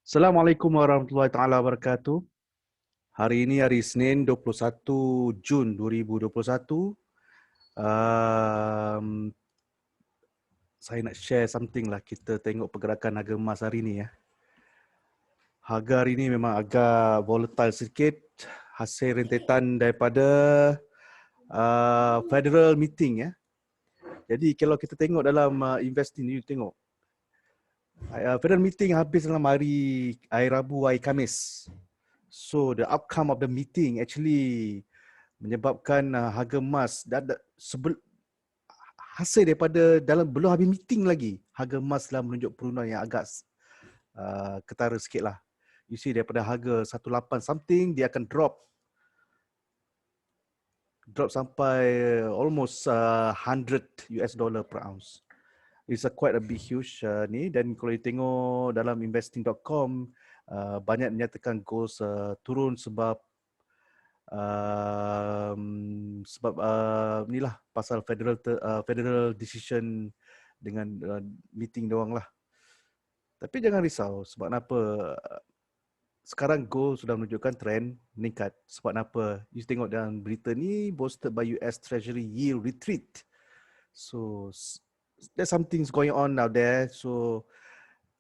Assalamualaikum warahmatullahi taala wabarakatuh. Hari ini hari Isnin 21 Jun 2021. Um, saya nak share something lah. Kita tengok pergerakan harga emas hari ini ya. Harga hari ini memang agak volatile sedikit. Hasil rentetan daripada federal meeting ya. Jadi kalau kita tengok dalam investing ni, tengok federal meeting habis dalam hari Rabu, hari Khamis. So the outcome of the meeting actually menyebabkan harga emas hasil daripada dalam belum habis meeting lagi, harga emas telah menunjuk penurunan yang agak ketara sikit lah. You see daripada harga 18 something dia akan drop sampai almost 100 US dollar per ounce. It's quite a big huge ni, dan kalau you tengok dalam investing.com banyak menyatakan gold turun sebab inilah pasal federal decision dengan meeting doang lah. Tapi jangan risau, sebab apa sekarang gold sudah menunjukkan trend meningkat. Sebab apa? You tengok dalam berita ni, boosted by US Treasury yield retreat. So there's something's going on out there. So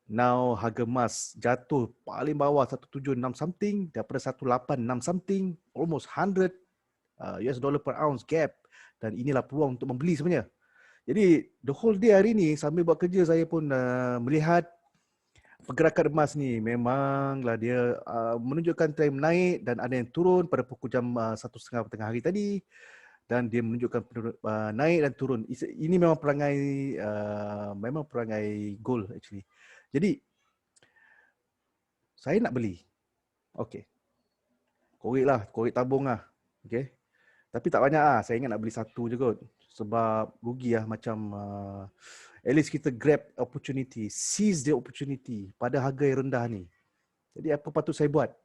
now harga emas jatuh paling bawah 176 something daripada 186 something, almost 100 US dollar per ounce gap, dan inilah peluang untuk membeli sebenarnya. Jadi the whole day hari ni sambil buat kerja saya pun melihat pergerakan emas ni memanglah dia menunjukkan trend menaik dan ada yang turun pada pukul jam 1:30 tengah hari tadi, dan dia menunjukkan naik dan turun. Ini memang perangai gold actually. Jadi saya nak beli. Okey. Korek tabung lah. Okey. Tapi tak banyak lah. Saya ingat nak beli satu je kot. Sebab rugi lah macam at least kita grab opportunity, seize the opportunity pada harga yang rendah ni. Jadi apa patut saya buat?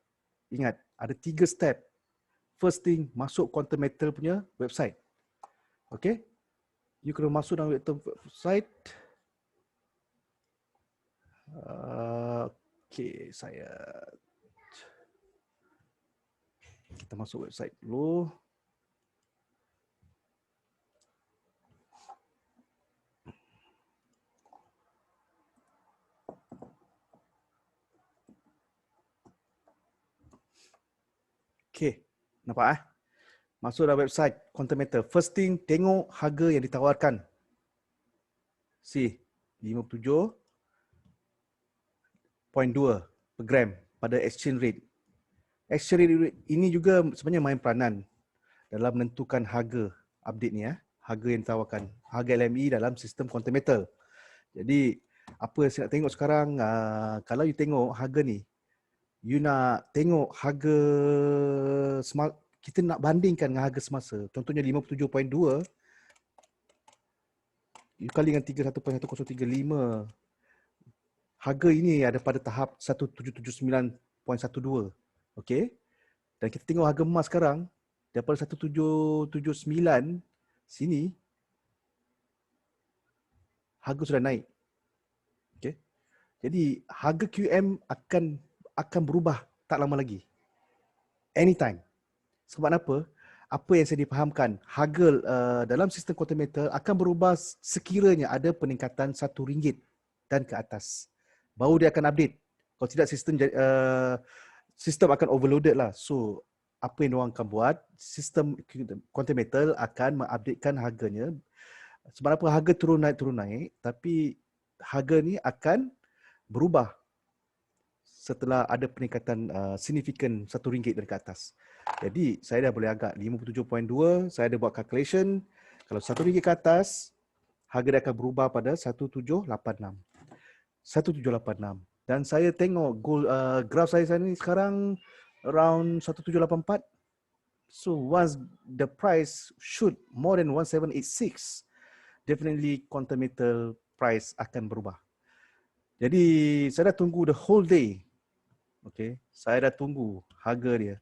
Ingat, ada 3 step. First thing, masuk Quantum Metal punya website. Okay? You kena masuk dalam website. Okay, kita masuk website dulu. Okay, nampak masuk dalam website Quantum Metal. First thing, tengok harga yang ditawarkan. See, 57.2 per gram pada exchange rate. Exchange rate ini juga sebenarnya main peranan dalam menentukan harga update ni ya. Harga yang ditawarkan, harga LME dalam sistem Quantum Metal. Jadi apa yang saya nak tengok sekarang, kalau you tengok harga ni, you nak tengok harga kita nak bandingkan dengan harga semasa. Contohnya 57.2, you kali dengan 31.1035. Harga ini ada pada tahap 1779.12. Okey. Dan kita tengok harga emas sekarang daripada 1779 sini, harga sudah naik. Okey. Jadi harga QM akan berubah tak lama lagi. Anytime. Sebab apa? Apa yang saya difahamkan, harga dalam sistem Quantum Metal akan berubah sekiranya ada peningkatan RM1 dan ke atas. Baru dia akan update. Kalau tidak, sistem akan overloaded lah. So apa yang diorang akan buat, sistem Quantum Metal akan mengupdatekan harganya. Sebab apa? Harga turun naik, tapi harga ni akan berubah setelah ada peningkatan signifikan RM1 dan ke atas. Jadi saya dah boleh agak 57.2, saya ada buat calculation. Kalau RM1 ke atas, harga dia akan berubah pada 1786. 1786. Dan saya tengok graf saya ni sekarang around 1784. So once the price shoot more than 1786, definitely Quantum Metal price akan berubah. Jadi saya dah tunggu the whole day. Okay, saya dah tunggu harga dia.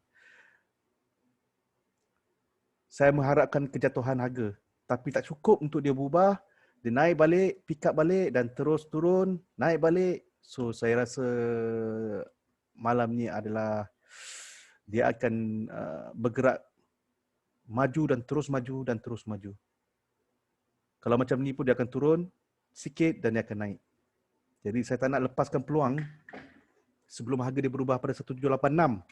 Saya mengharapkan kejatuhan harga, tapi tak cukup untuk dia berubah. Dia naik balik, pick up balik dan terus turun, naik balik. So saya rasa malam ni adalah dia akan bergerak maju dan terus maju dan terus maju. Kalau macam ni pun dia akan turun sikit dan dia akan naik. Jadi saya tak nak lepaskan peluang sebelum harga dia berubah pada 1786.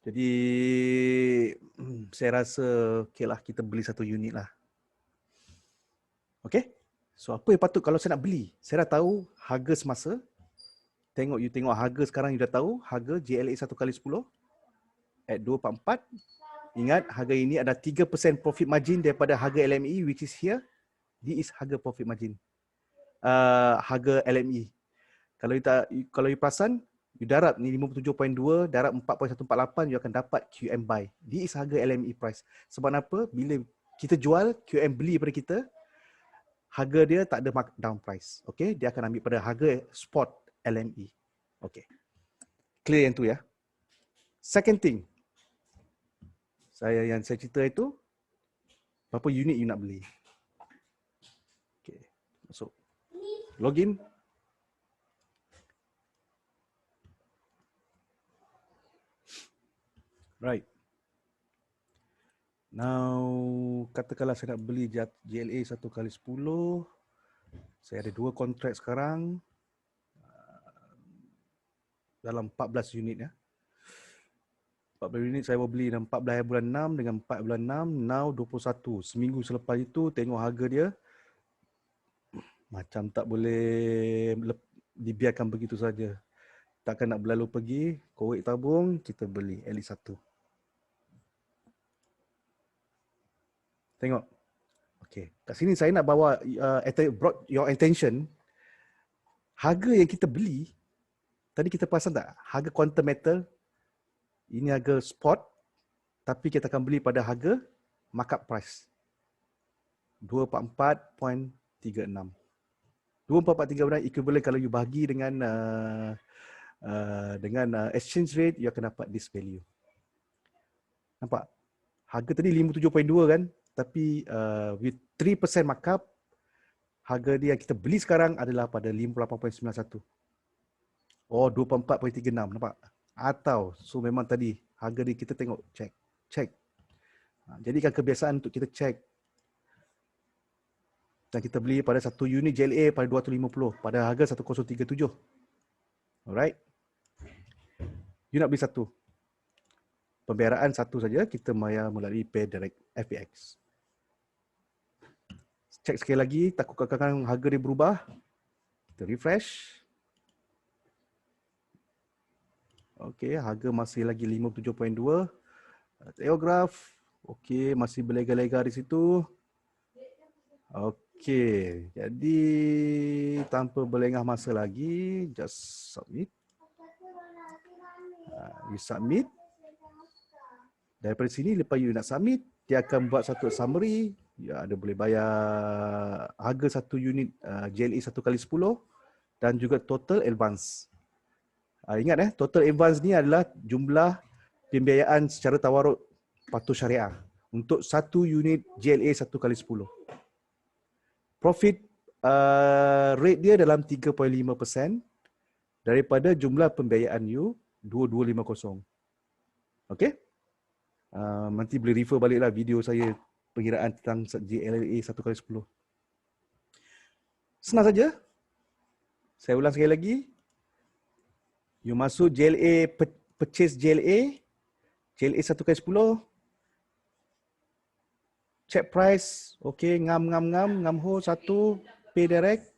Jadi saya rasa okeylah kita beli satu unit lah. Okey? So apa yang patut kalau saya nak beli? Saya dah tahu harga semasa. You tengok harga sekarang, you dah tahu harga JLA 1x10 at 244. Ingat harga ini ada 3% profit margin daripada harga LME which is here. This is harga profit margin. Harga LME. Kalau you perasan, you darab ni 57.2, darab 4.148, you akan dapat QM buy. This is harga LME price. Sebab apa? Bila kita jual, QM beli pada kita, harga dia tak ada markdown price. Okay? Dia akan ambil pada harga spot LME. Okay. Clear yang tu ya. Second thing. Yang saya cerita itu, berapa unit you nak beli. Okay. Masuk. Login. Right. Now, katakanlah saya nak beli JLA 1x10. Saya ada 2 kontrak sekarang. Dalam 14 unit ya. 14 unit saya beli dalam 14 bulan 6 dengan 4 bulan 6. Now 21. Seminggu selepas itu tengok harga dia. Macam tak boleh dibiarkan begitu saja. Takkan nak berlalu pergi, korek tabung, kita beli at least 1. Tengok. Okay. Kat sini saya nak bawa brought your attention. Harga yang kita beli, tadi kita perasan tak? Harga quantum metal, ini harga spot, tapi kita akan beli pada harga markup price. 244.36. 244.36 equivalent kalau you bahagi dengan exchange rate, you akan dapat this value. Nampak? Harga tadi 57.2 kan? Tapi with 3% markup, harga dia yang kita beli sekarang adalah pada 58.91. Oh, 24.36. Nampak? Atau, so memang tadi harga dia kita tengok, check. Jadikan kebiasaan untuk kita check. Dan kita beli pada satu unit JLA pada 250 pada harga 1037. Alright. You nak beli satu. Pembiayaan satu saja, kita bayar melalui Pay Direct FPX. Cek sekali lagi, takut kadang-kadang harga dia berubah. Kita refresh. Okey, harga masih lagi 57.2. Tengok graf. Okey, masih berlega-lega di situ. Okey, jadi tanpa berlengah masa lagi, just submit. You submit. Daripada sini, lepas you nak submit, dia akan buat satu summary. Ya, ada boleh bayar harga satu unit JLA 1x10 dan juga total advance. Ingat total advance ni adalah jumlah pembiayaan secara tawaruk patuh syariah untuk satu unit JLA 1x10. Profit rate dia dalam 3.5% daripada jumlah pembiayaan you 2250. Okey? Nanti boleh refer baliklah video saya perkiraan tentang JLA 1x10. Senang saja. Saya ulang sekali lagi. You masuk JLA, purchase JLA 1x10. Check price, okay, ngam ho satu, pay direct,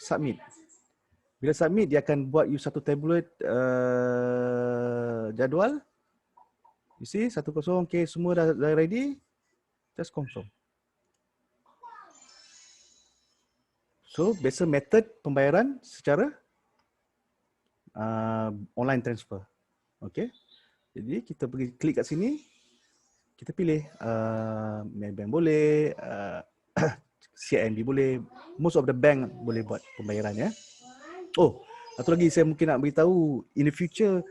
submit. Bila submit, dia akan buat you satu tabulate jadual. You see, 10, okay, semua dah ready. Just confirm. So, biasa method pembayaran secara online transfer. Okay. Jadi, kita pergi klik kat sini. Kita pilih Maybank boleh, CIMB boleh, most of the bank boleh buat pembayaran ya. Oh, satu lagi saya mungkin nak beritahu, in the future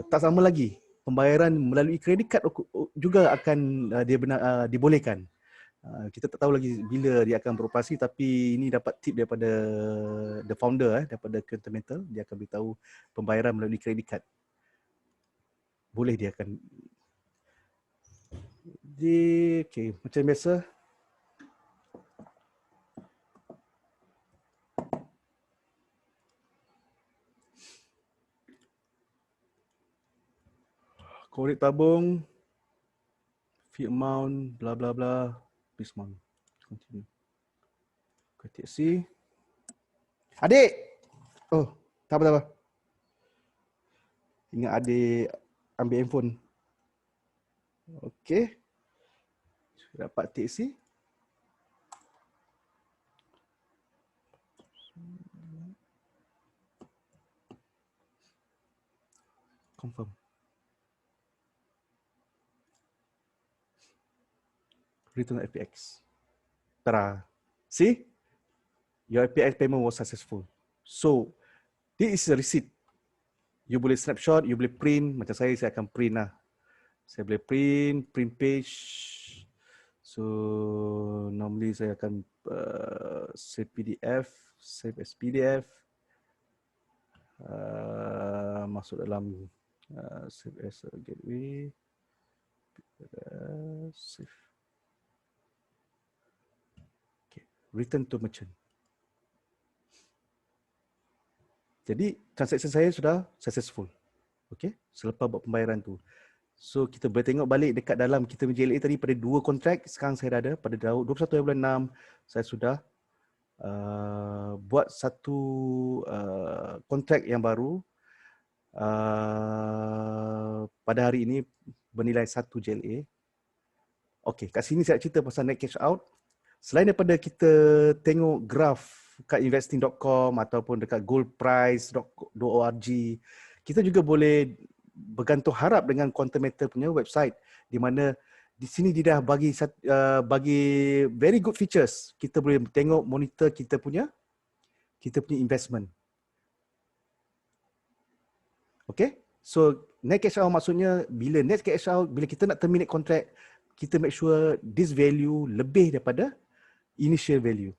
tak sama lagi, pembayaran melalui credit card juga akan dibolehkan. Kita tak tahu lagi bila dia akan beroperasi, tapi ini dapat tip daripada the founder, daripada Continental. Dia akan beritahu pembayaran melalui credit card. Boleh dia akan okay, macam biasa. Korek tabung, fee amount, bla bla bla, this month. Continue. KTC. Adik! Oh, tak apa. Ingat adik ambil handphone. Okey. Dapat TC. Confirm. Return FPX. Tara. See? Your FPX payment was successful. So, this is a receipt. You boleh snapshot, you boleh print. Macam saya akan print lah. Saya boleh print page. So, normally saya akan save PDF, save as PDF. Masuk dalam save as a gateway. Save. Okay. Return to merchant. Jadi transaksi saya sudah successful. Okay. Selepas buat pembayaran tu. So kita boleh tengok balik dekat dalam kita JLA tadi pada 2 kontrak. Sekarang saya dah ada pada 21 bulan 6 saya sudah buat satu kontrak yang baru pada hari ini bernilai 1 JLA. Okey, kat sini saya cerita pasal net cash out. Selain daripada kita tengok graf kat investing.com ataupun dekat goldprice.org, kita juga boleh bergantung harap dengan Quantimeter punya website di mana di sini dia dah bagi very good features. Kita boleh tengok monitor kita punya investment. Okay, so net cash out maksudnya bila net cash out, bila kita nak terminate contract, kita make sure this value lebih daripada initial value.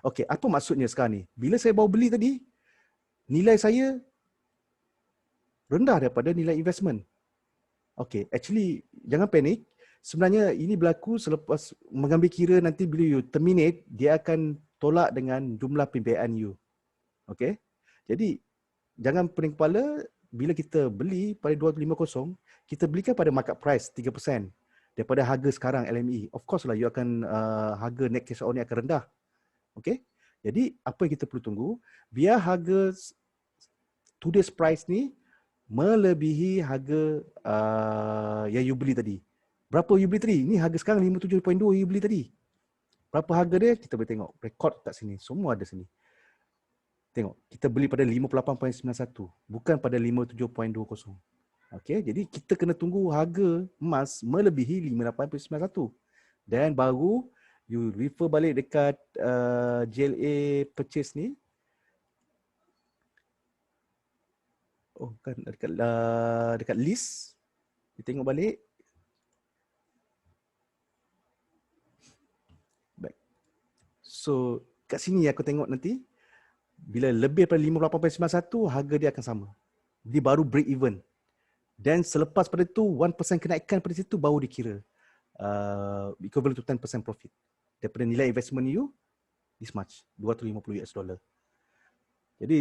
Okay, apa maksudnya sekarang ni? Bila saya baru beli tadi, nilai saya rendah daripada nilai investment. Okay, actually jangan panik. Sebenarnya ini berlaku selepas mengambil kira nanti bila you terminate, dia akan tolak dengan jumlah pembiayaan you. Okay, jadi jangan pening kepala. Bila kita beli pada 250, kita belikan pada market price 3% daripada harga sekarang LME. Of course lah, you akan harga net cash out ni akan rendah. Okay, jadi apa yang kita perlu tunggu, biar harga today's price ni melebihi harga yang you beli tadi. Berapa you beli tadi? Ni harga sekarang 57.2 you beli tadi. Berapa harga dia? Kita boleh tengok. Rekod kat sini. Semua ada sini. Tengok. Kita beli pada 58.91. Bukan pada 57.20. Okay. Jadi kita kena tunggu harga emas melebihi 58.91. Dan baru you refer balik dekat JLA purchase ni. Oh kan dekat list. Kita tengok balik. Baik. So kat sini aku tengok nanti bila lebih daripada 58.91 harga dia akan sama. Dia baru break even. Dan selepas pada itu 1% kenaikan pada situ baru dikira equivalent to 10% profit. Daripada nilai investment you this much, $250. Jadi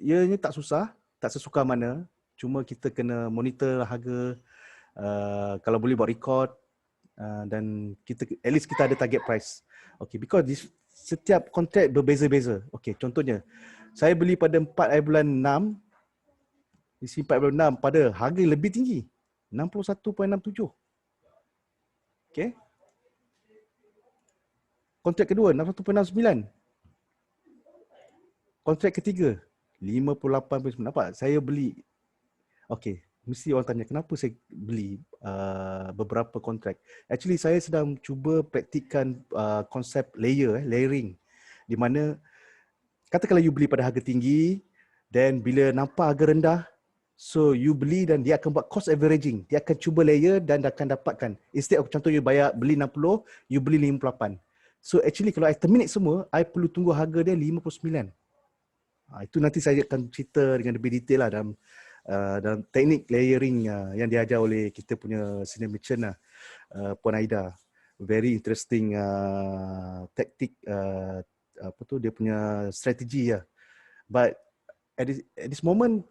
ianya tak susah, tak sesuka mana. Cuma kita kena monitor harga, kalau boleh buat record, dan kita at least kita ada target price. Okay, because setiap kontrak berbeza-beza. Okay, contohnya saya beli pada 4 bulan 6, di sini 4 bulan 6 pada harga lebih tinggi, 61.67. Okay. Kontrak kedua 61.69. Kontrak ketiga 58.9. Nampak? Saya beli. Okay, mesti orang tanya kenapa saya beli beberapa kontrak. Actually saya sedang cuba praktikkan konsep layering, di mana katakanlah you beli pada harga tinggi, dan bila nampak harga rendah, So you beli dan dia akan buat cost averaging. Dia akan cuba layer dan akan dapatkan. Instead of contoh you beli 60, you beli 58. So actually kalau I terminate semua, I perlu tunggu harga dia 59. Itu nanti saya akan cerita dengan lebih detail lah dalam teknik layering yang diajar oleh kita punya senior merchant lah, Puan Aida. Very interesting taktik, apa tu dia punya strategi lah. But at this moment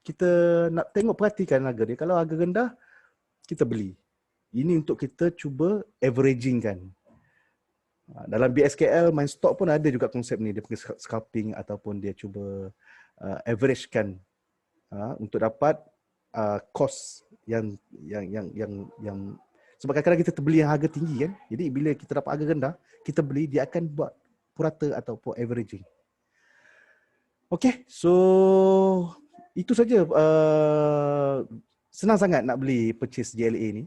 kita nak tengok perhatikan harga dia. Kalau harga rendah, kita beli. Ini untuk kita cuba averaging kan. Dalam BSKL, main stock pun ada juga konsep ni. Dia punya scalping ataupun dia cuba average kan untuk dapat cost yang sebab kadang-kadang kita terbeli yang harga tinggi kan. Jadi bila kita dapat harga rendah, kita beli, dia akan buat purata ataupun averaging. Okay, so itu saja. Senang sangat nak beli purchase JLA ni.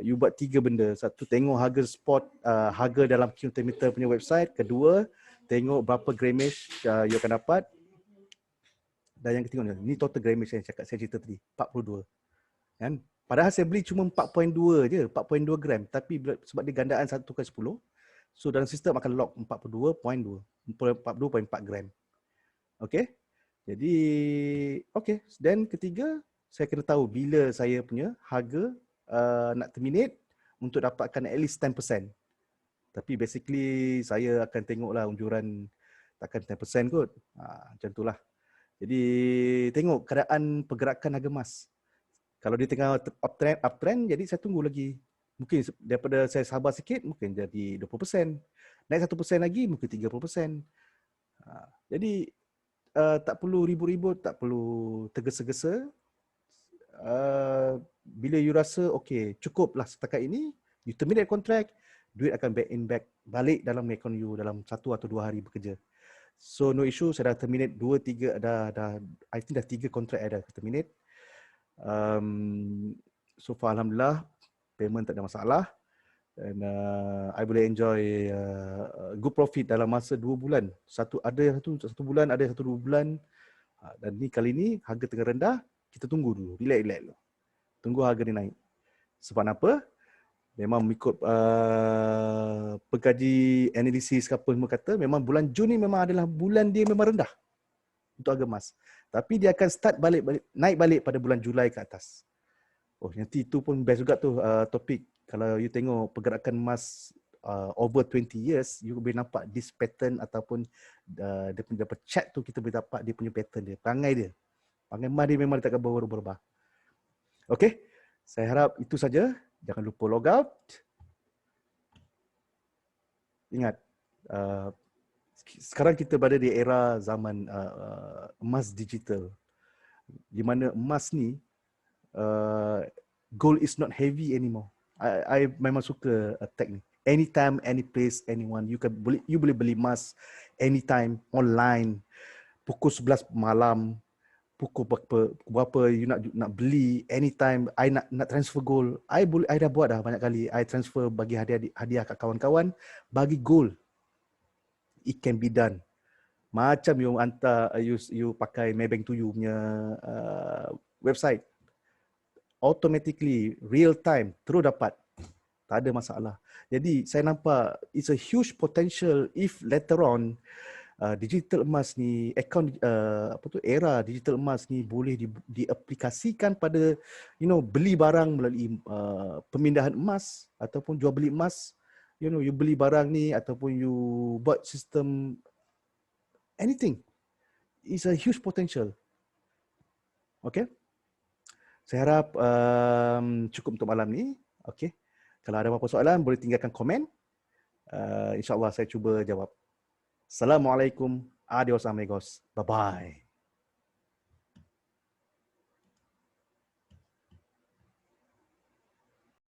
You buat 3 benda. Satu, tengok harga spot, harga dalam Qtimeter punya website. Kedua, tengok berapa grammage you akan dapat. Dan yang ketiga ni total grammage yang saya cerita tadi, 42. Kan? Padahal saya beli cuma 4.2 je, 4.2 gram. Tapi sebab dia gandaan 1/10, so dalam sistem akan lock 42.2, 42.4 gram. Okay? Jadi, okay. Dan ketiga, saya kena tahu bila saya punya harga nak terminate untuk dapatkan at least 10%. Tapi basically, saya akan tengoklah unjuran takkan 10% kot. Macam itulah. Jadi, tengok keadaan pergerakan harga emas. Kalau dia tengah uptrend, jadi saya tunggu lagi. Mungkin daripada saya sabar sikit, mungkin jadi 20%. Naik 1% lagi, mungkin 30%. Jadi, tak perlu ribut-ribut, tak perlu tergesa-gesa. Bila you rasa, okay, cukuplah setakat ini, you terminate contract, duit akan back balik dalam account you dalam 1 atau 2 hari bekerja. So, no issue, saya dah terminate 2-3, I think dah 3 contract I dah terminate. So far alhamdulillah payment tak ada masalah dan I boleh enjoy good profit dalam masa 2 bulan. Satu bulan, ada 1-2 bulan. Dan ni kali ni harga tengah rendah, kita tunggu dulu, relax dulu. Tunggu harga ni naik. Sebab apa? Memang mengikut pengkaji analisis ke apa semua kata, memang bulan Jun ni memang adalah bulan dia memang rendah untuk harga emas. Tapi dia akan start naik balik pada bulan Julai ke atas. Oh, nanti itu pun best juga tu topik. Kalau you tengok pergerakan emas over 20 years, you boleh nampak this pattern ataupun dia punya chart tu, kita boleh dapat dia punya pattern dia, perangai dia. Perangai emas dia memang dia takkan berubah-ubah. Okay, saya harap itu saja. Jangan lupa log out. Ingat, sekarang kita berada di era zaman emas digital, di mana emas ni gold is not heavy anymore. I memang suka tag ni. Anytime, any place, anyone, you boleh beli emas anytime online. Pukul 11 malam, pukul berapa you nak beli, anytime. I nak transfer gold, I dah buat dah banyak kali. I transfer bagi hadiah kat kawan-kawan, bagi gold. It can be done. Macam you hantar, you pakai Maybank to you punya website, automatically real time terus dapat, tak ada masalah. Jadi saya nampak it's a huge potential if later on digital emas ni, era digital emas ni boleh diaplikasikan pada beli barang melalui pemindahan emas ataupun jual beli emas. You beli barang ni ataupun you buat sistem anything, it's a huge potential. Okay, saya harap cukup untuk malam ni. Okay, kalau ada apa-apa soalan boleh tinggalkan komen. InsyaAllah saya cuba jawab. Assalamualaikum. Adios amigos. Bye-bye.